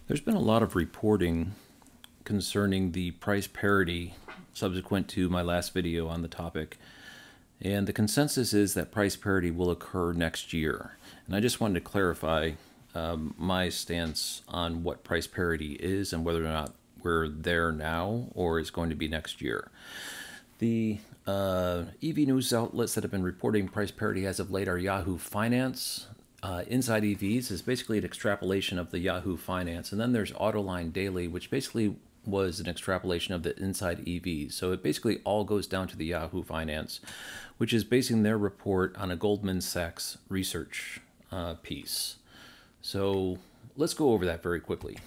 There's been a lot of reporting concerning the price parity subsequent to my last video on the topic. And the consensus is that price parity will occur next year. And I just wanted to clarify my stance on what price parity is and whether or not we're there now or is going to be next year. The EV news outlets that have been reporting price parity as of late are Yahoo Finance. Inside EVs is basically an extrapolation of the Yahoo Finance. And then there's Autoline Daily, which basically was an extrapolation of the Inside EVs. So it basically all goes down to the Yahoo Finance, which is basing their report on a Goldman Sachs research piece. So let's go over that very quickly.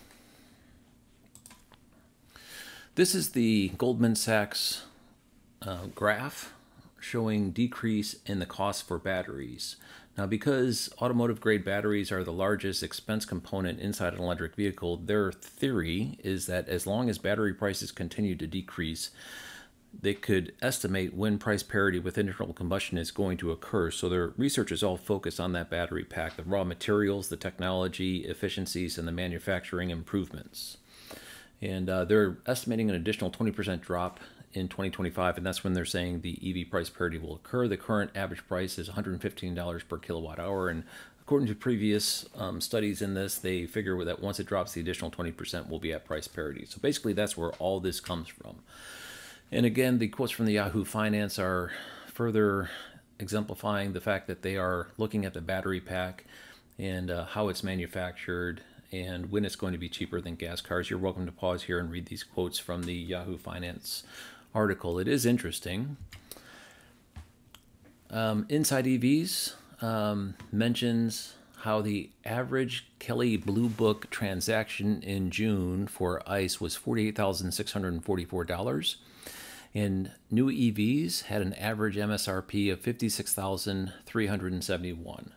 This is the Goldman Sachs graph showing decrease in the cost for batteries. Now, because automotive grade batteries are the largest expense component inside an electric vehicle, their theory is that as long as battery prices continue to decrease, they could estimate when price parity with internal combustion is going to occur. So their research is all focused on that battery pack, the raw materials, the technology efficiencies, and the manufacturing improvements. And they're estimating an additional 20% drop in 2025, and that's when they're saying the EV price parity will occur. The current average price is $115 per kilowatt hour, and according to previous studies in this, they figure that once it drops, the additional 20% will be at price parity. So basically, that's where all this comes from. And again, the quotes from the Yahoo Finance are further exemplifying the fact that they are looking at the battery pack and how it's manufactured and when it's going to be cheaper than gas cars. You're welcome to pause here and read these quotes from the Yahoo Finance article. It is interesting. Inside EVs mentions how the average Kelley Blue Book transaction in June for ICE was $48,644. And new EVs had an average MSRP of $56,371.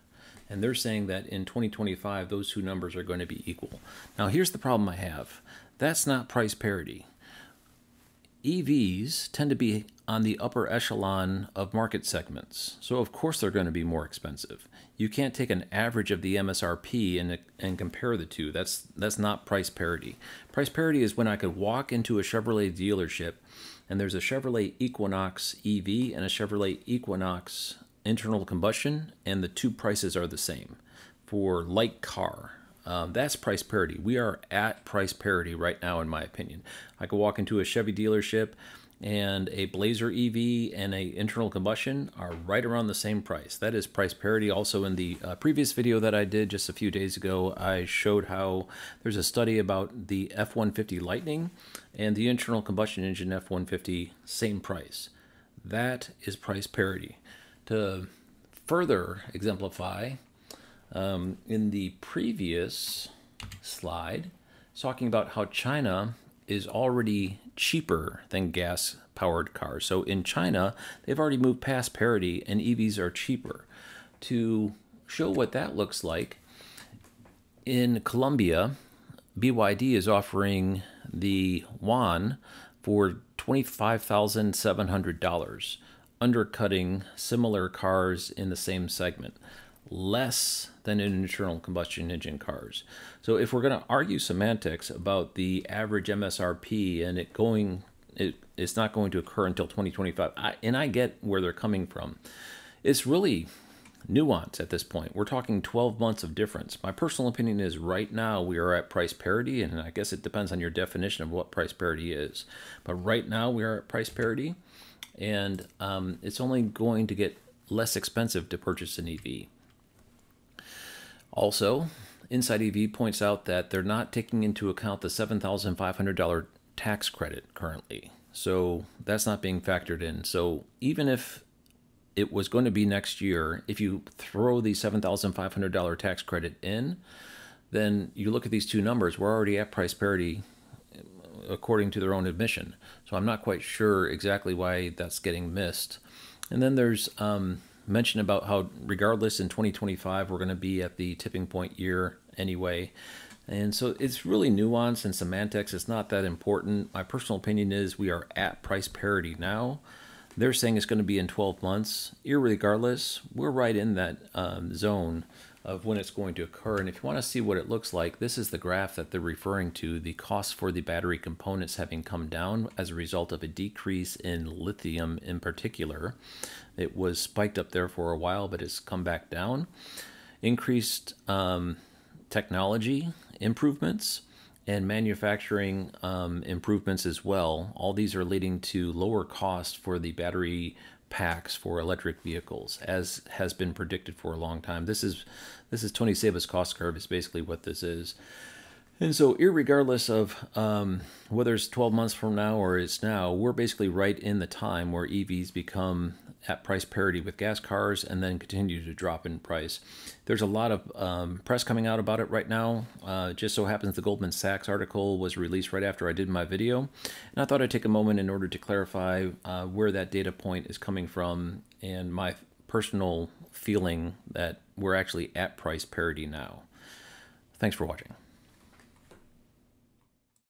And they're saying that in 2025, those two numbers are going to be equal. Now, here's the problem I have. That's not price parity. EVs tend to be on the upper echelon of market segments. So, of course, they're going to be more expensive. You can't take an average of the MSRP and compare the two. That's not price parity. Price parity is when I could walk into a Chevrolet dealership and there's a Chevrolet Equinox EV and a Chevrolet Equinox internal combustion, and the two prices are the same for like car. That's price parity. We are at price parity right now, in my opinion. I could walk into a Chevy dealership and a Blazer EV and a internal combustion are right around the same price. That is price parity. Also, in the previous video that I did just a few days ago, I showed how there's a study about the F-150 Lightning and the internal combustion engine F-150, same price. That is price parity. To further exemplify, in the previous slide, talking about how China is already cheaper than gas-powered cars. So in China, they've already moved past parity and EVs are cheaper. To show what that looks like, in Colombia, BYD is offering the yuan for $25,700, undercutting similar cars in the same segment, less than in internal combustion engine cars. So if we're going to argue semantics about the average MSRP and it's not going to occur until 2025, and I get where they're coming from, it's really nuance at this point. We're talking 12 months of difference. My personal opinion is right now we are at price parity, and I guess it depends on your definition of what price parity is. But right now we are at price parity, and it's only going to get less expensive to purchase an EV. Also, Inside EV points out that they're not taking into account the $7,500 tax credit currently. So that's not being factored in. So even if it was going to be next year, if you throw the $7,500 tax credit in, then you look at these two numbers, we're already at price parity according to their own admission. So I'm not quite sure exactly why that's getting missed. And then there's mention about how regardless in 2025 we're going to be at the tipping point year anyway. And so it's really nuance and semantics. It's not that important. My personal opinion is we are at price parity now. They're saying it's going to be in 12 months. Irregardless, we're right in that zone of when it's going to occur. And if you want to see what it looks like, this is the graph that they're referring to, the cost for the battery components having come down as a result of a decrease in lithium in particular. It was spiked up there for a while, but it's come back down. Increased technology improvements and manufacturing improvements as well. All these are leading to lower cost for the battery packs for electric vehicles, as has been predicted for a long time. This is Tony Seba's cost curve is basically what this is. And so irregardless of whether it's 12 months from now or it's now, we're basically right in the time where EVs become at price parity with gas cars and then continue to drop in price. There's a lot of press coming out about it right now. Just so happens the Goldman Sachs article was released right after I did my video. And I thought I'd take a moment in order to clarify where that data point is coming from and my personal feeling that we're actually at price parity now. Thanks for watching.